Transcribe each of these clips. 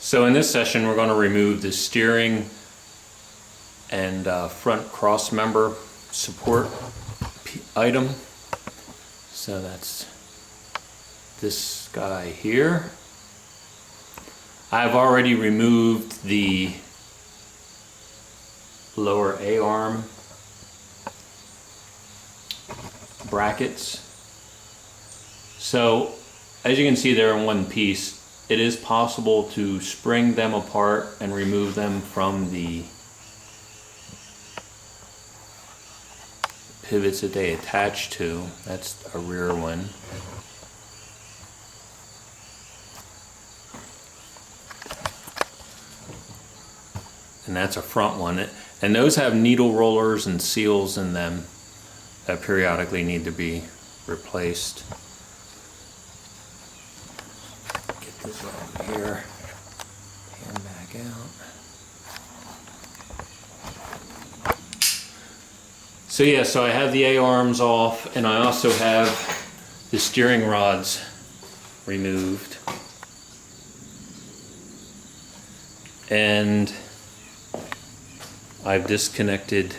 So in this session we're going to remove the steering and front cross member support item. So that's this guy here. I've already removed the lower A-arm brackets. So as you can see, they're in one piece. It is possible to spring them apart and remove them from the pivots that they attach to. That's a rear one. And that's a front one. And those have needle rollers and seals in them that periodically need to be replaced. Get this over here and back out. So yeah, so I have the A-arms off, and I also have the steering rods removed. And I've disconnected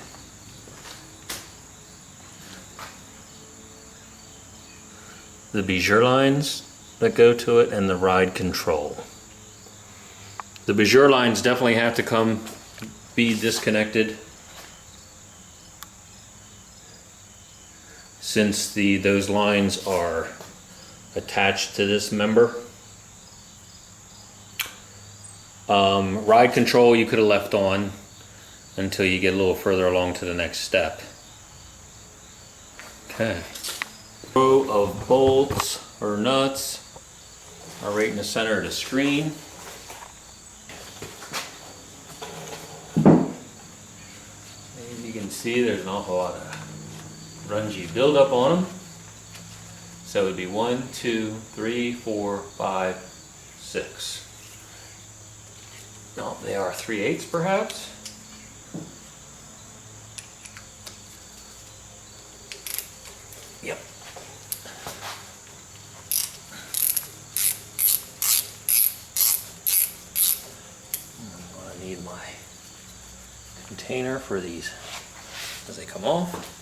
the bijou lines that go to it and the ride control. The bijou lines definitely have to be disconnected, since those lines are attached to this member. Ride control you could have left on until you get a little further along to the next step. Okay. Row of bolts or nuts are right in the center of the screen. As you can see, there's an awful lot of grungy buildup on them. So it would be 1, 2, 3, 4, 5, 6. No, they are 3/8 perhaps. Yep. I'm going to need my container for these as they come off.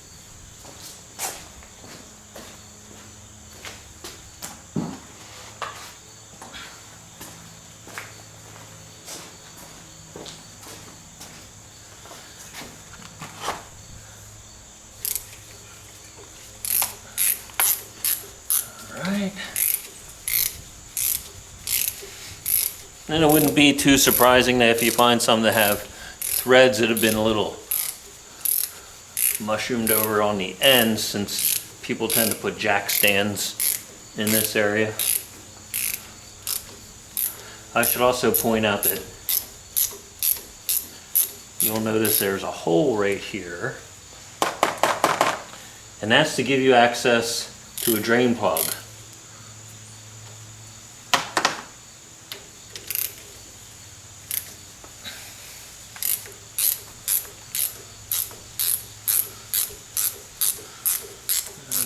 Right. And it wouldn't be too surprising that if you find some that have threads that have been a little mushroomed over on the ends, since people tend to put jack stands in this area. I should also point out that you'll notice there's a hole right here, and that's to give you access to a drain plug.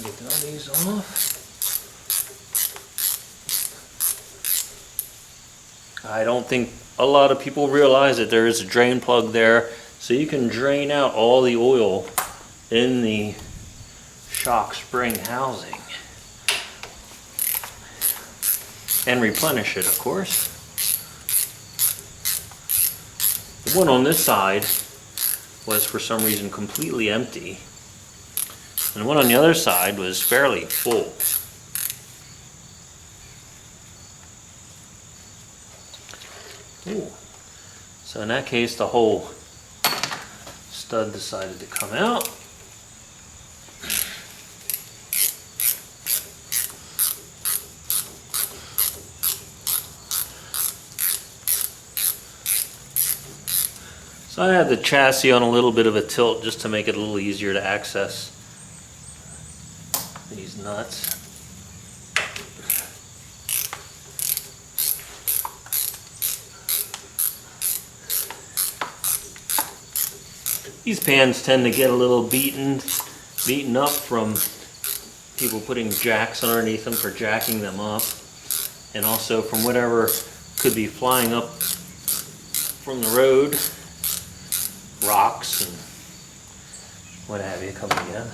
Get all these off. I don't think a lot of people realize that there is a drain plug there, so you can drain out all the oil in the shock spring housing and replenish it, of course. The one on this side was for some reason completely empty, and the one on the other side was fairly full. Ooh. So in that case, the whole stud decided to come out. So I had the chassis on a little bit of a tilt just to make it a little easier to access these nuts. These pans tend to get a little beaten up from people putting jacks underneath them for jacking them up, and also from whatever could be flying up from the road, rocks and what have you coming in.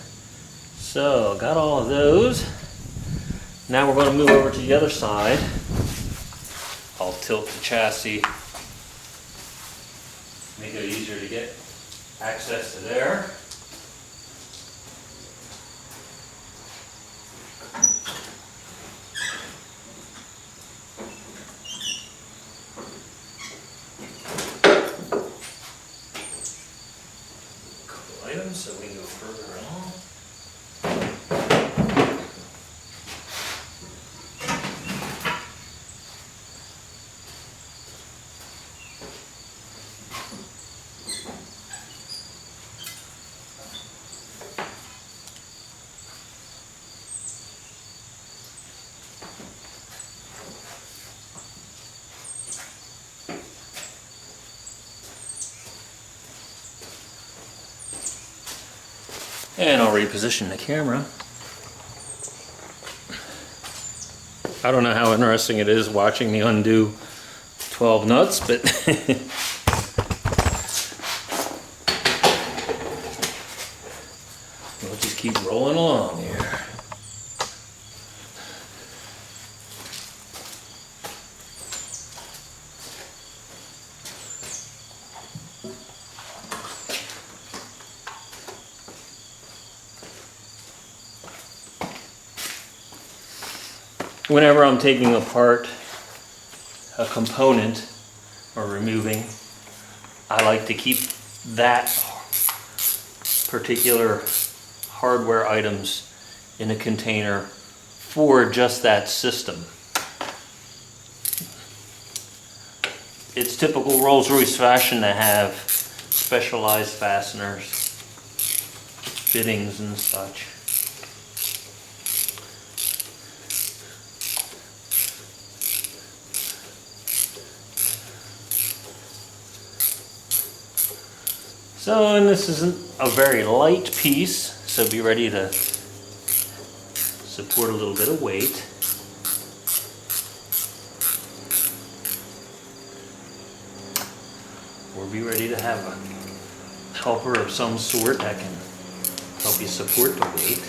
So got all of those. Now we're going to move over to the other side. I'll tilt the chassis, make it easier to get access to there. Couple items so we can go further along. And I'll reposition the camera. I don't know how interesting it is watching me undo 12 nuts, but we'll just keep rolling along here. Whenever I'm taking apart a component or removing, I like to keep that particular hardware items in a container for just that system. It's typical Rolls-Royce fashion to have specialized fasteners, fittings and such. So, and this isn't a very light piece, so be ready to support a little bit of weight. Or be ready to have a helper of some sort that can help you support the weight.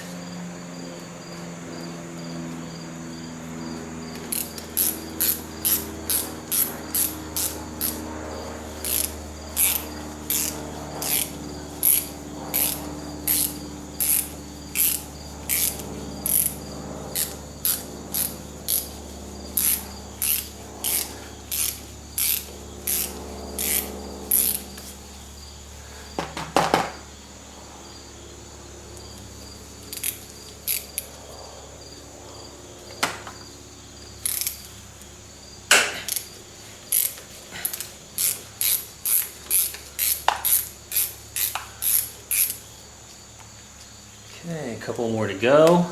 Okay, a couple more to go.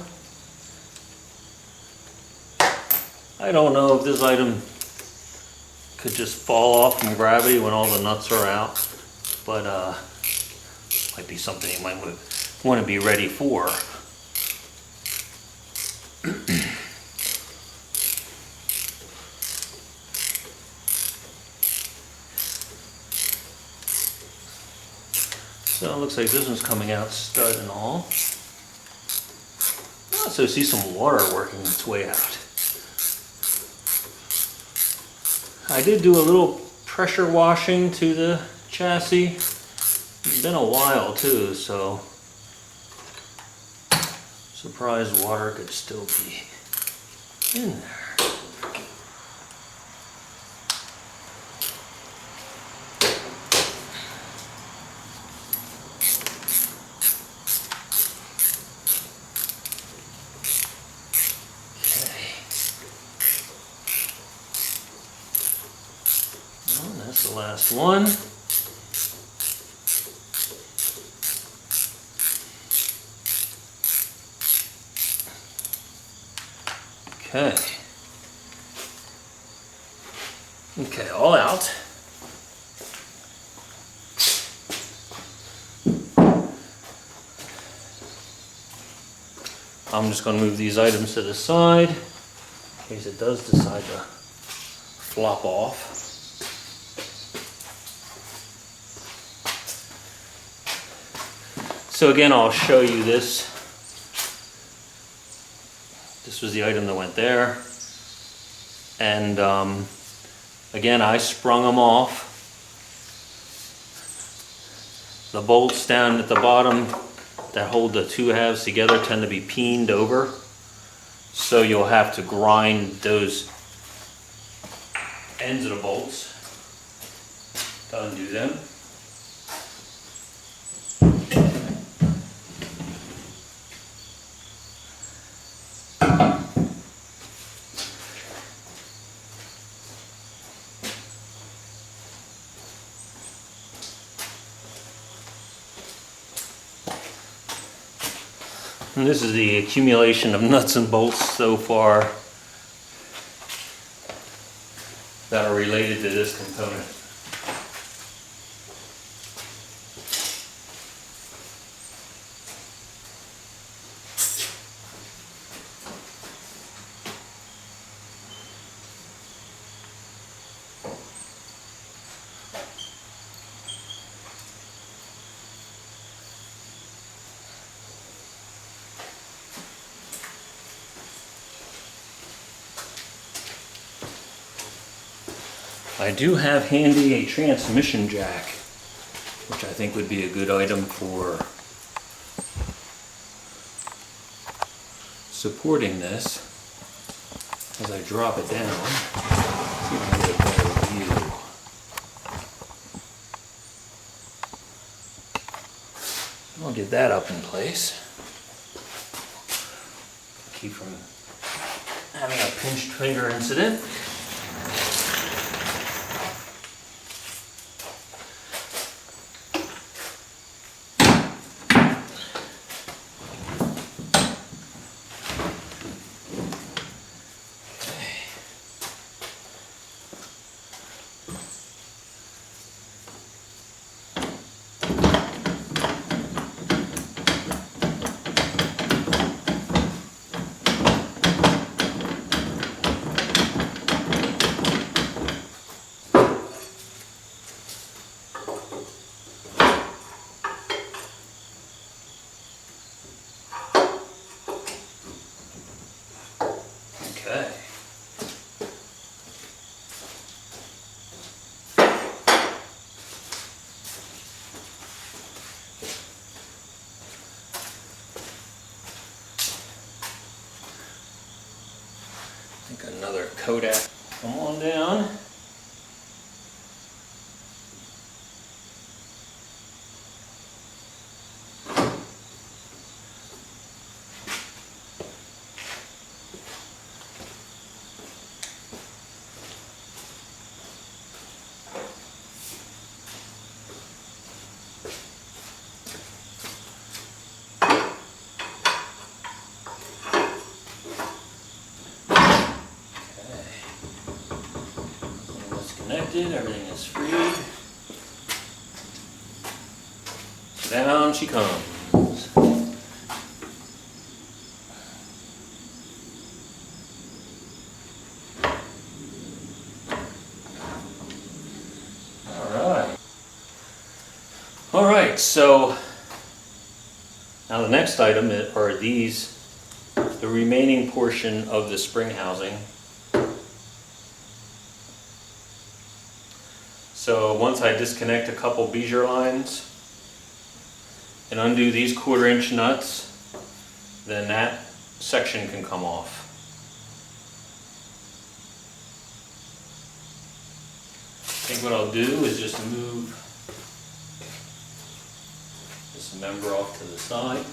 I don't know if this item could just fall off from gravity when all the nuts are out, but might be something you might want to be ready for. So it looks like this one's coming out stud and all. I also see some water working its way out. I did do a little pressure washing to the chassis. It's been a while too, so surprised water could still be in there. That's the last one. Okay. Okay, all out. I'm just going to move these items to the side in case it does decide to flop off. So again, I'll show you this. This was the item that went there. And again, I sprung them off. The bolts down at the bottom that hold the two halves together tend to be peened over. So you'll have to grind those ends of the bolts to undo them. And this is the accumulation of nuts and bolts so far that are related to this component. I do have handy a transmission jack, which I think would be a good item for supporting this as I drop it down. See if I can get a better view. I'll get that up in place. Keep from having a pinched finger incident. Okay. I think another Kodak. Come on down. Everything is freed. Down she comes. All right, so now the next item are these, the remaining portion of the spring housing. So once I disconnect a couple bezier lines and undo these 1/4 inch nuts, then that section can come off. I think what I'll do is just move this member off to the side.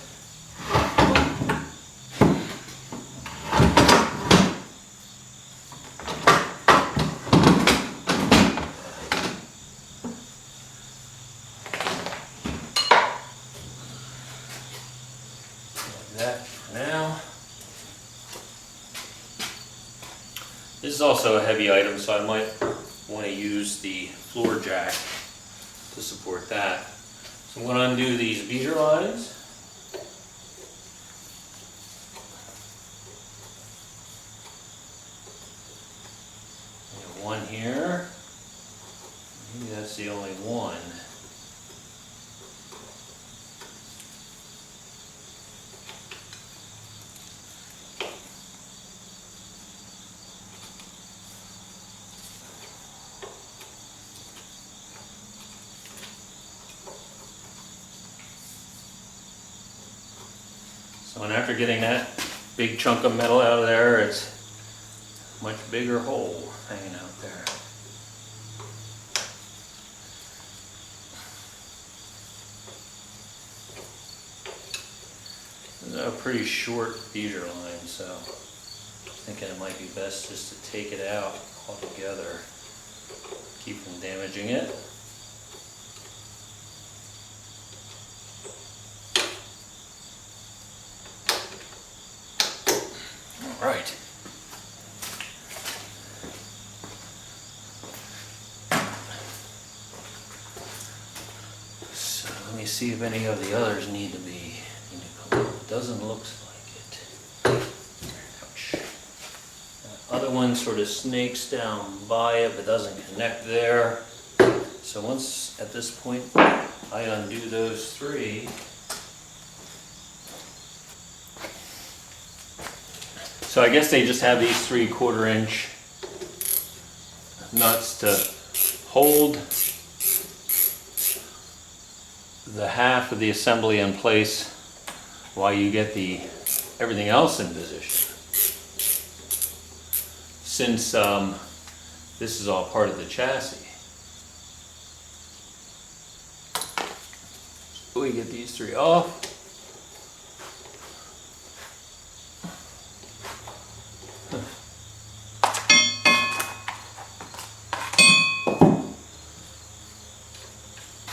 That for now. This is also a heavy item, so I might want to use the floor jack to support that. So I'm going to undo these bezier lines. And one here. So, and after getting that big chunk of metal out of there, it's a much bigger hole hanging out there. It's a pretty short beater line, so I'm thinking it might be best just to take it out altogether, keep from damaging it. All right. So let me see if any of the others need to come out. It doesn't look like it. Ouch. The other one sort of snakes down by it but doesn't connect there. So once at this point I undo those three, so I guess they just have these 3/4 inch nuts to hold the half of the assembly in place while you get everything else in position. Since this is all part of the chassis. So we get these three off.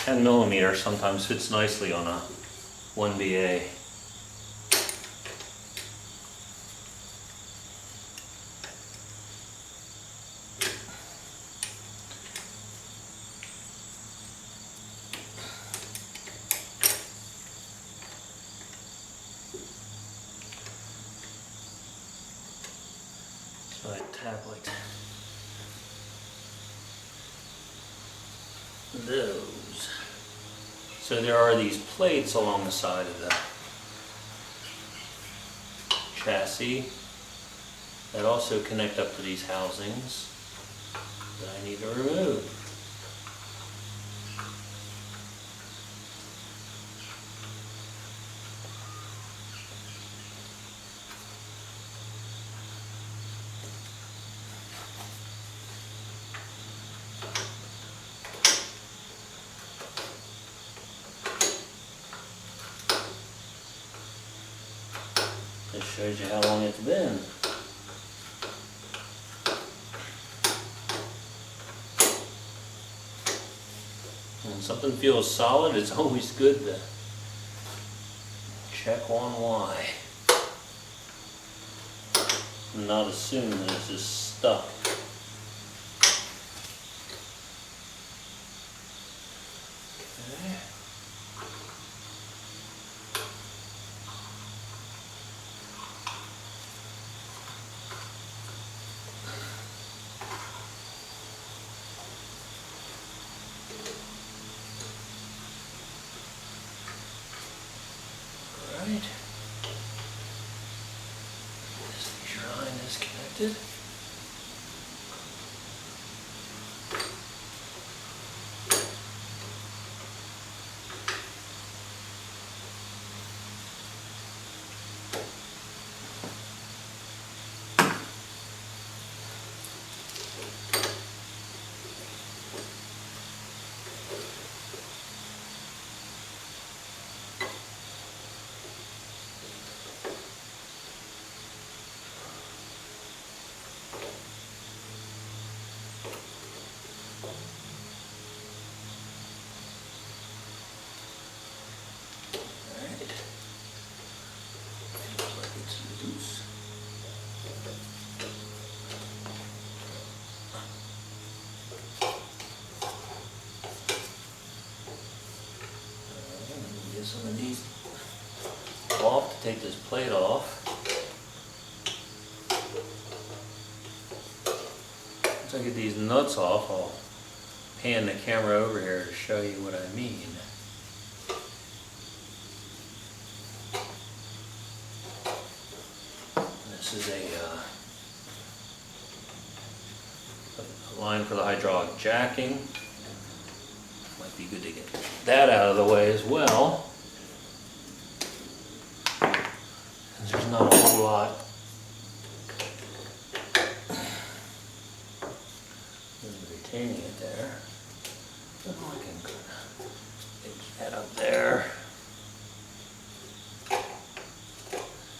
$10mm sometimes fits nicely on a 1BA. So I tap like those. So there are these plates along the side of the chassis that also connect up to these housings that I need to remove. This shows you how long it's been. When something feels solid, it's always good to check on why. And not assume that it's just stuck. Okay. Right. This shrine is connected. Get some of these off to take this plate off. Once I get these nuts off, I'll pan the camera over here to show you what I mean. This is a line for the hydraulic jacking. Might be good to get that out of the way as well. not a whole lot. Just retaining it there. Oh, I can get that up there.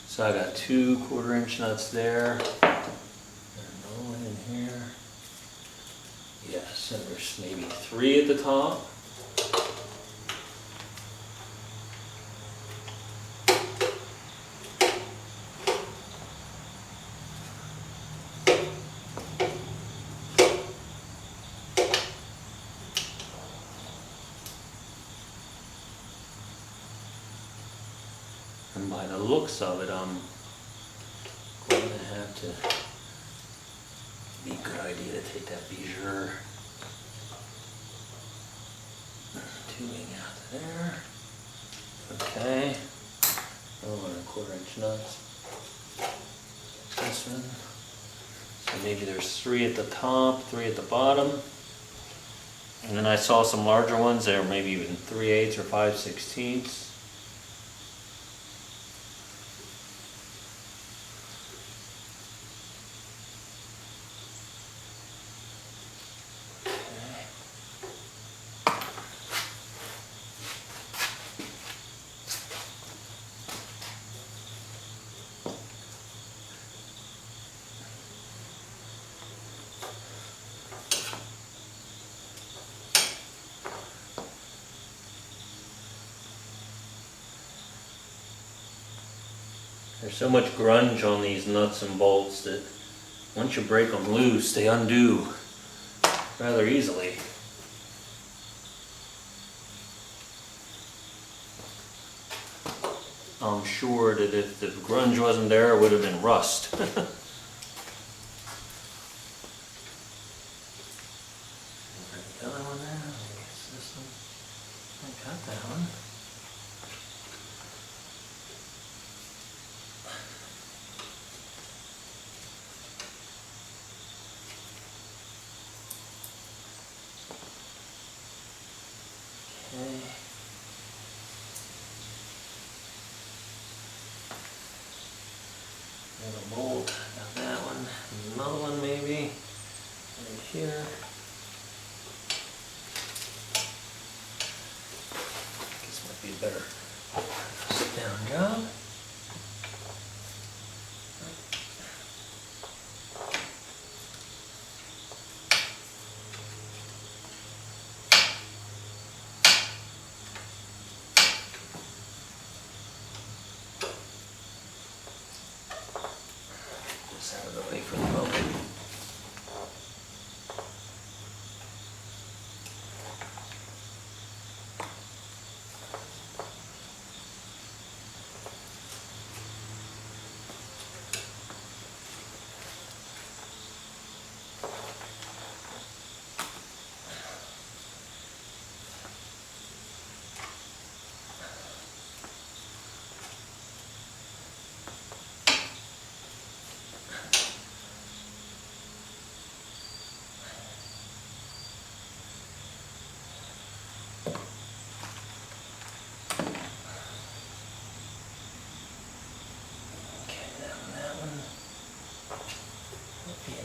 So I got 2 1/4-inch nuts there. There's no one in here. Yes, and there's maybe 3 at the top. And by the looks of it, I'm going to have to be a good idea to take that bijou tubing out to there. Okay. Another 1/4-inch nuts. This one. So maybe there's 3 at the top, 3 at the bottom. And then I saw some larger ones there, maybe even 3/8 or 5/16. There's so much grunge on these nuts and bolts that once you break them loose, they undo rather easily. I'm sure that if the grunge wasn't there, it would have been rust. The other one there, I guess this one. I got that one. Okay. Got a bolt, got that one, another one maybe, right here. This might be a better sit down job. Out of the way for the moment.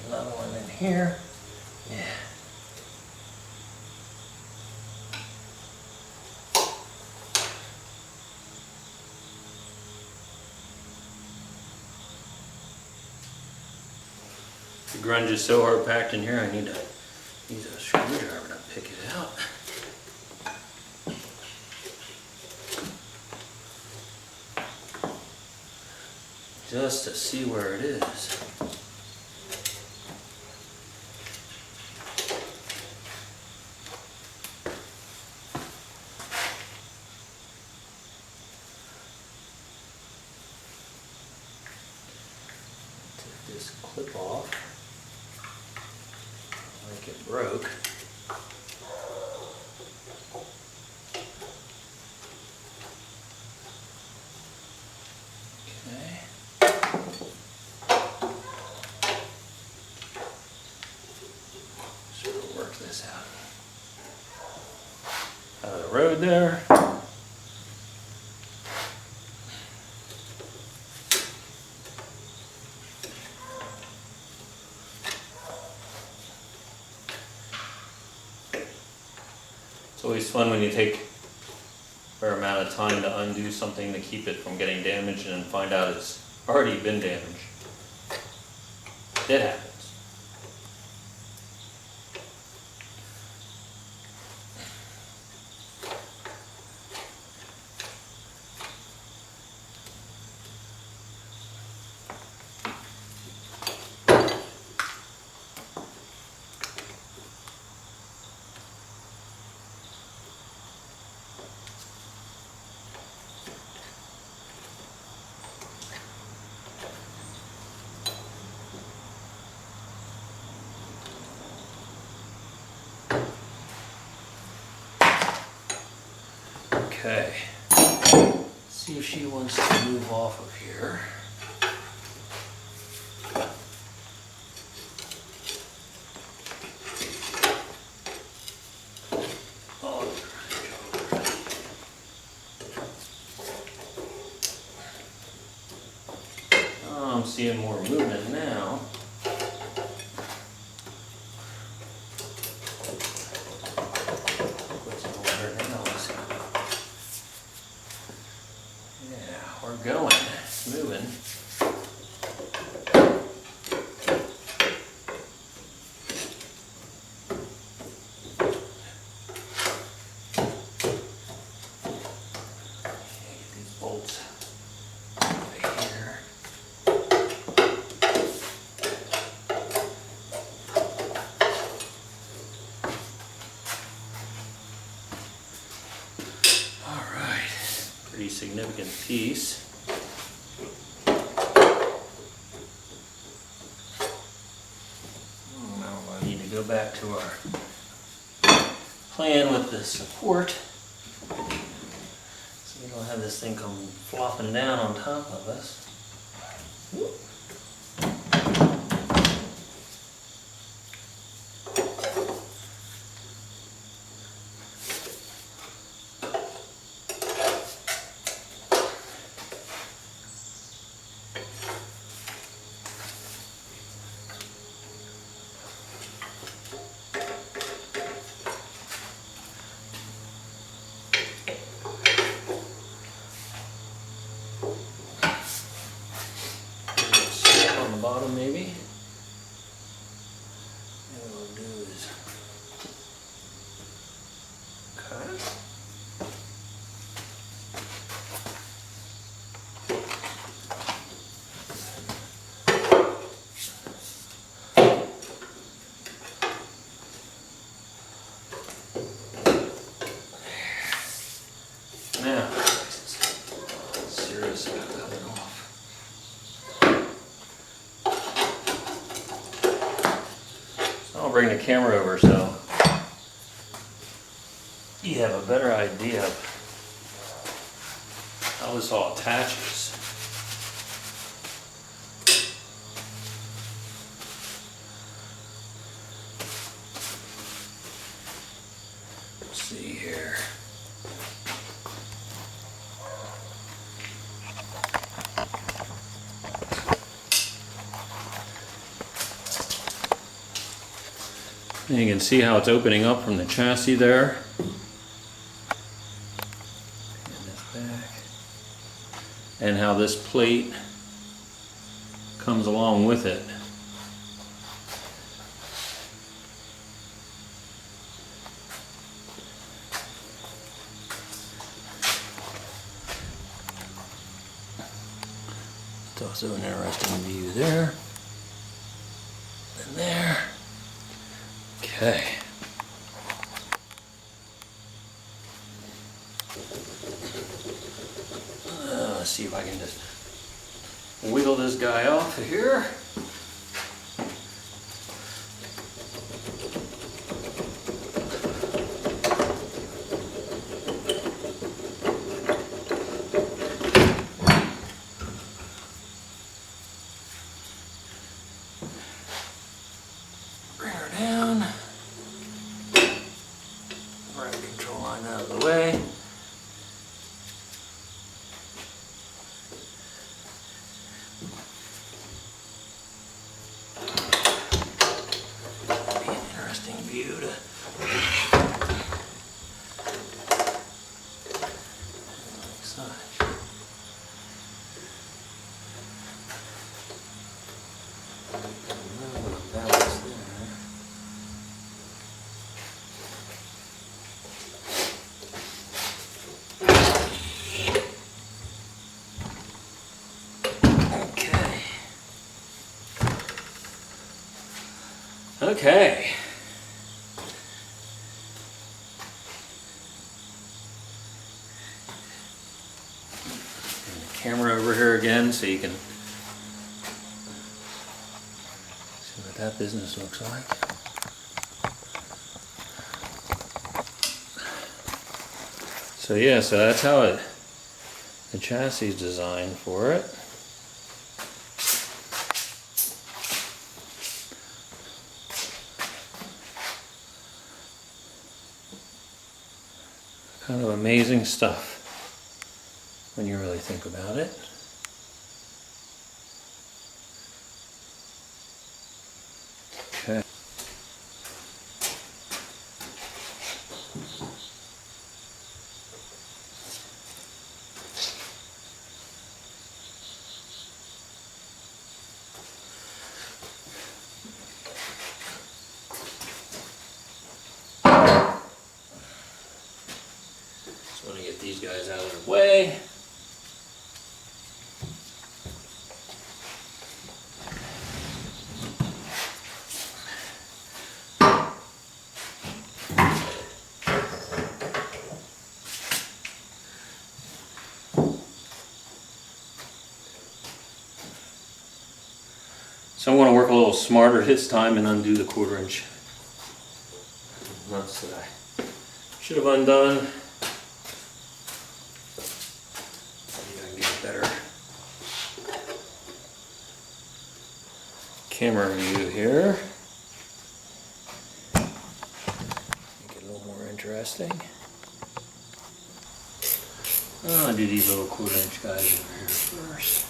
Another one in here. Yeah. The grunge is so hard packed in here, I need to use a screwdriver to pick it out. Just to see where it is. This clip off like it broke. Okay. So we'll work this out of the road there. It's always fun when you take a fair amount of time to undo something to keep it from getting damaged and then find out it's already been damaged. It happens. Okay, see if she wants to move off of here. Oh, I'm seeing more movement now. Going, it's moving. Get these bolts right here. All right, pretty significant piece. Go back to our plan with the support so we don't have this thing come flopping down on top of us. Bottom maybe. And what we'll do is cut it. Now, serious about cutting off. I'll bring the camera over so you have a better idea of how this all attaches. Let's see here. And you can see how it's opening up from the chassis there. And this back. And how this plate comes along with it. It's also an interesting view there. And there. Okay. Let's see if I can just wiggle this guy off of here. Bring her down. Bring the control line out of the way. Okay. And the camera over here again so you can see what that business looks like. So yeah, so that's how the chassis is designed for it. Kind of amazing stuff when you really think about it. Okay. Just want to get these guys out of the way. So I'm going to work a little smarter this time and undo the 1/4 inch nuts that I should have undone. Maybe I can get a better camera view here. Make it a little more interesting. I'll do these little 1/4 inch guys over here first.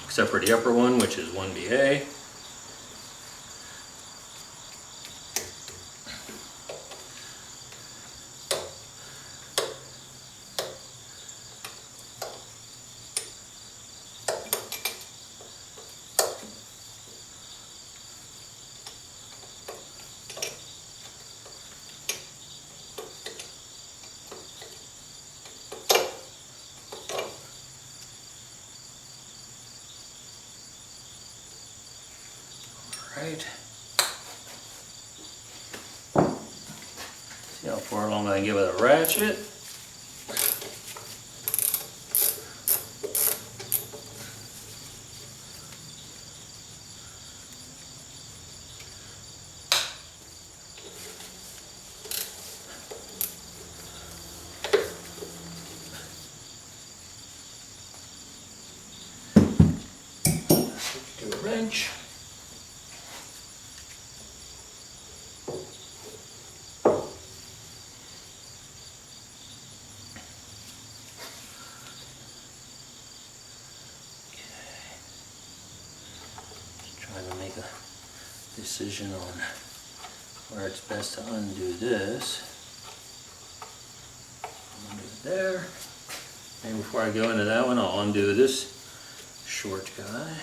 Except for the upper one, which is 1BA. Right. See how far along I can get with a ratchet. Switch to a wrench. Trying to make a decision on where it's best to undo this. Undo it there. And before I go into that one, I'll undo this short guy.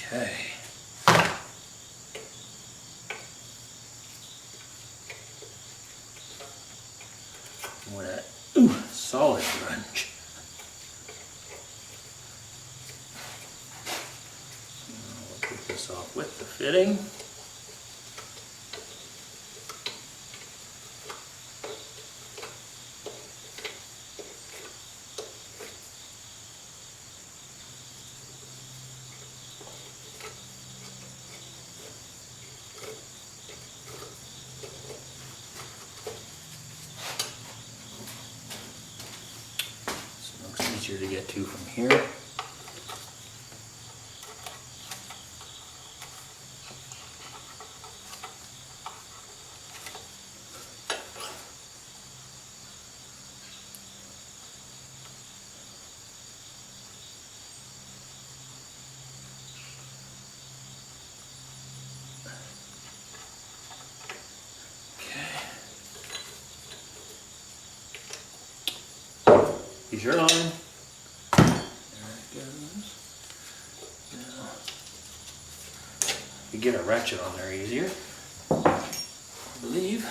Okay. More of that solid grunge. We'll take this off with the fitting. get to from here. Here's your line. There it goes. Now, you get a ratchet on there easier, I believe.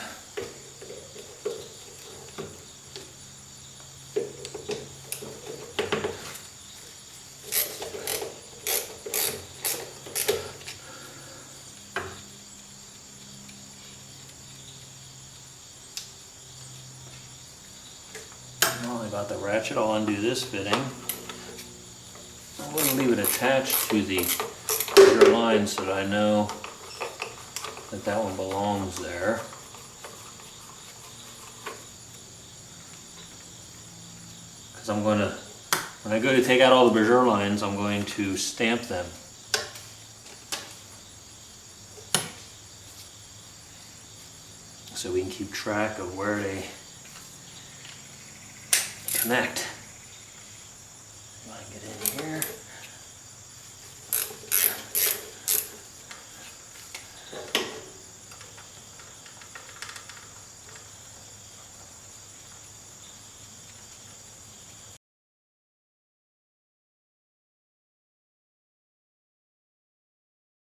Now I got the ratchet, I'll undo this fitting. I'm going to leave it attached to the rear line so that I know that that one belongs there. Because I'm going to, when I go to take out all the brassiere lines, I'm going to stamp them. So we can keep track of where they connect. If I can get in